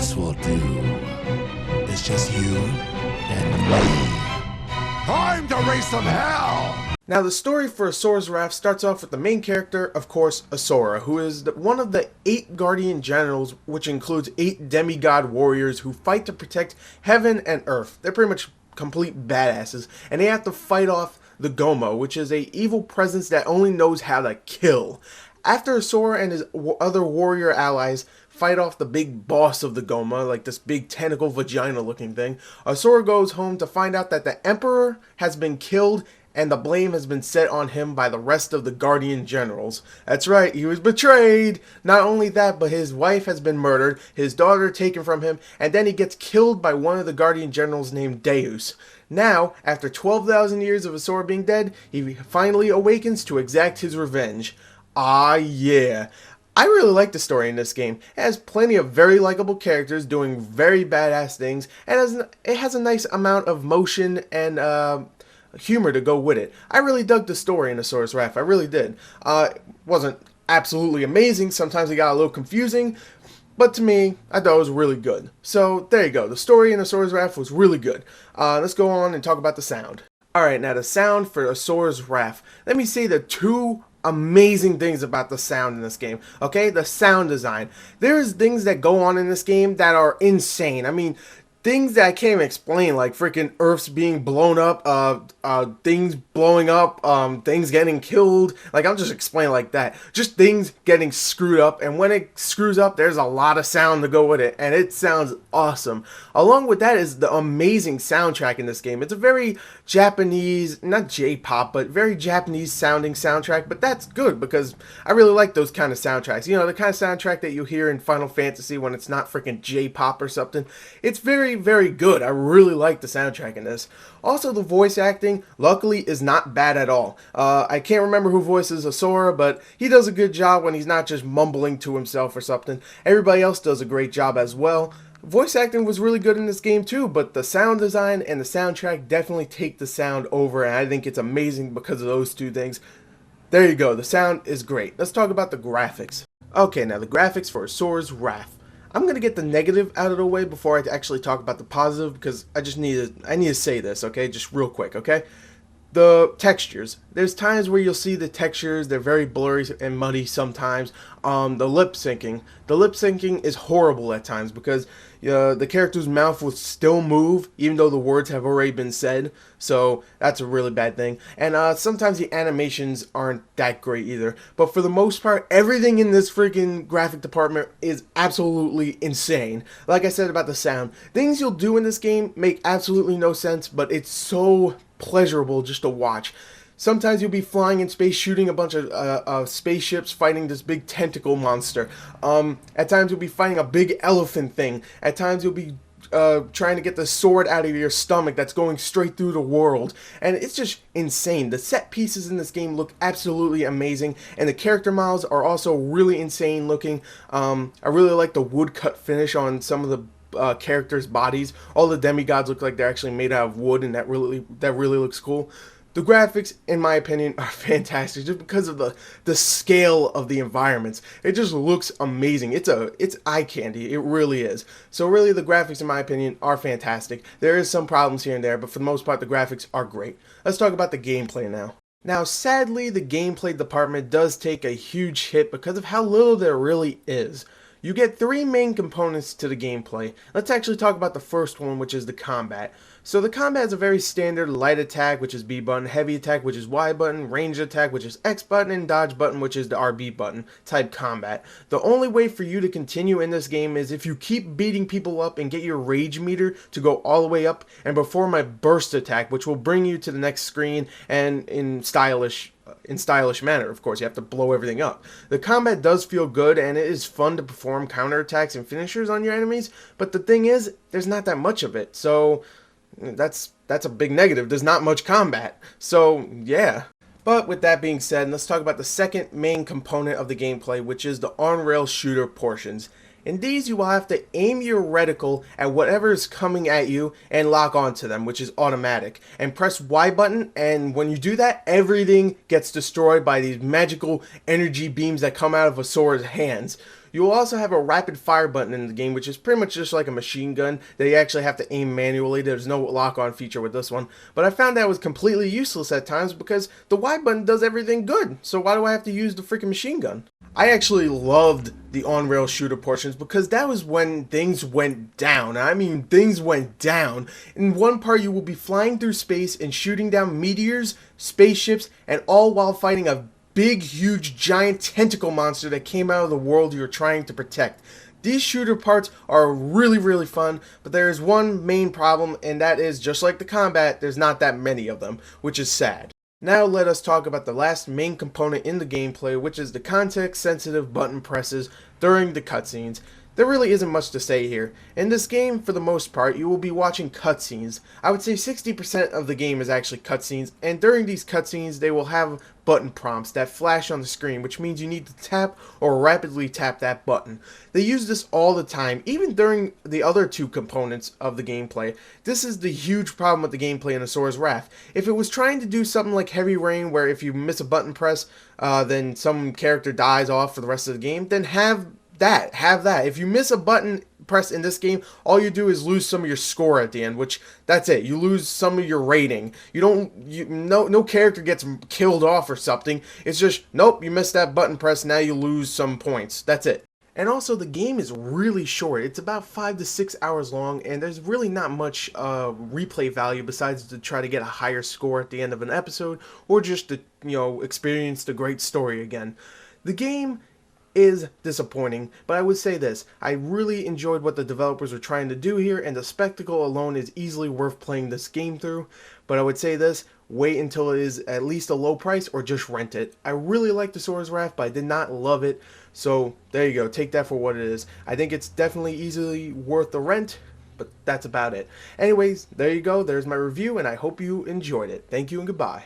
this will do. It's just you and me. Time to raise some hell! Now, the story for Asura's Wrath starts off with the main character, of course, Asura, who is one of the 8 guardian generals, which includes 8 demigod warriors who fight to protect heaven and earth. They're pretty much complete badasses, and they have to fight off the Goma, which is a evil presence that only knows how to kill. After Asura and his other warrior allies fight off the big boss of the Goma, like this big tentacle vagina looking thing, Asura goes home to find out that the Emperor has been killed and the blame has been set on him by the rest of the Guardian Generals. That's right, he was betrayed! Not only that, but his wife has been murdered, his daughter taken from him, and then he gets killed by one of the Guardian Generals named Deus. Now, after 12,000 years of Asura being dead, he finally awakens to exact his revenge. Ah, yeah. I really like the story in this game. It has plenty of very likable characters doing very badass things, and it has a nice amount of motion and humor to go with it. I really dug the story in Asura's Wrath. I really did. It wasn't absolutely amazing. Sometimes it got a little confusing, but to me, I thought it was really good. So there you go. The story in Asura's Wrath was really good. Let's go on and talk about the sound. Alright, now the sound for Asura's Wrath. Let me say the 2 amazing things about the sound in this game. Okay, the sound design. There's things that go on in this game that are insane. I mean, things that I can't even explain, like freaking Earth's being blown up, things blowing up, things getting killed. Like, I'll just explain like that. Just things getting screwed up, and when it screws up, there's a lot of sound to go with it, and it sounds awesome. Along with that is the amazing soundtrack in this game. It's a very Japanese, not J-pop, but very Japanese sounding soundtrack, but that's good because I really like those kind of soundtracks. You know, the kind of soundtrack that you hear in Final Fantasy when it's not freaking J-pop or something. It's very, very good. I really like the soundtrack in this. Also, the voice acting, luckily, is not bad at all. I can't remember who voices Asura, but he does a good job when he's not just mumbling to himself or something. Everybody else does a great job as well. Voice acting was really good in this game too, but the sound design and the soundtrack definitely take the sound over, and I think it's amazing because of those 2 things. There you go, the sound is great. Let's talk about the graphics. Okay, now the graphics for Asura's Wrath. I'm going to get the negative out of the way before I actually talk about the positive, because I need to say this, okay, just real quick, okay? The textures. There's times where you'll see the textures, they're very blurry and muddy sometimes. The lip syncing. The lip syncing is horrible at times because the character's mouth will still move even though the words have already been said. So that's a really bad thing. And sometimes the animations aren't that great either. But for the most part, everything in this freaking graphic department is absolutely insane. Like I said about the sound. Things you'll do in this game make absolutely no sense, but it's so pleasurable just to watch. Sometimes you'll be flying in space, shooting a bunch of spaceships, fighting this big tentacle monster. At times you'll be fighting a big elephant thing. At times you'll be trying to get the sword out of your stomach that's going straight through the world. And it's just insane. The set pieces in this game look absolutely amazing, and the character models are also really insane looking. I really like the woodcut finish on some of the characters' bodies. All the demigods look like they're actually made out of wood, and that really looks cool. The graphics, in my opinion, are fantastic just because of the scale of the environments. It just looks amazing. It's eye candy. It really is. So really, the graphics, in my opinion, are fantastic. There is some problems here and there, but for the most part, the graphics are great. Let's talk about the gameplay now. Now, sadly, the gameplay department does take a huge hit because of how little there really is. You get 3 main components to the gameplay. Let's actually talk about the first one, which is the combat. So the combat is a very standard light attack, which is B button, heavy attack, which is Y button, range attack, which is X button, and dodge button, which is the RB button type combat. The only way for you to continue in this game is if you keep beating people up and get your rage meter to go all the way up and perform a burst attack, which will bring you to the next screen and in stylish manner. Of course, you have to blow everything up. The combat does feel good, and it is fun to perform counterattacks and finishers on your enemies, but the thing is, there's not that much of it, so that's a big negative. There's not much combat, so yeah. But with that being said, let's talk about the second main component of the gameplay, which is the on-rail shooter portions. In these, you will have to aim your reticle at whatever is coming at you and lock onto them, which is automatic. And press Y button, and when you do that, everything gets destroyed by these magical energy beams that come out of Asura's hands. You will also have a rapid fire button in the game, which is pretty much just like a machine gun that you actually have to aim manually. There's no lock-on feature with this one, but I found that was completely useless at times because the Y button does everything good, so why do I have to use the freaking machine gun? I actually loved the on-rail shooter portions because that was when things went down. I mean, things went down. In one part, you will be flying through space and shooting down meteors, spaceships, and all while fighting a big, huge, giant tentacle monster that came out of the world you're trying to protect. These shooter parts are really, really fun, but there is one main problem, and that is, just like the combat, there's not that many of them, which is sad. Now let us talk about the last main component in the gameplay, which is the context-sensitive button presses during the cutscenes. There really isn't much to say here. In this game, for the most part, you will be watching cutscenes. I would say 60% of the game is actually cutscenes, and during these cutscenes, they will have button prompts that flash on the screen, which means you need to tap or rapidly tap that button. They use this all the time, even during the other two components of the gameplay. This is the huge problem with the gameplay in Asura's Wrath. If it was trying to do something like Heavy Rain, where if you miss a button press, then some character dies off for the rest of the game, then have that. If you miss a button press in this game, all you do is lose some of your score at the end, which that's it. You lose some of your rating. No character gets killed off or something. It's just, nope, you missed that button press, now you lose some points. That's it. And also, the game is really short. It's about 5 to 6 hours long, and there's really not much replay value besides to try to get a higher score at the end of an episode, or just to, experience the great story again. The game is disappointing, but I would say this: I really enjoyed what the developers were trying to do here, and the spectacle alone is easily worth playing this game through. But I would say this: wait until it is at least a low price, or just rent it. I really liked the Asura's Wrath, but I did not love it, so there you go, take that for what it is. I think it's definitely easily worth the rent, but that's about it. Anyways, there you go, there's my review, and I hope you enjoyed it. Thank you and goodbye.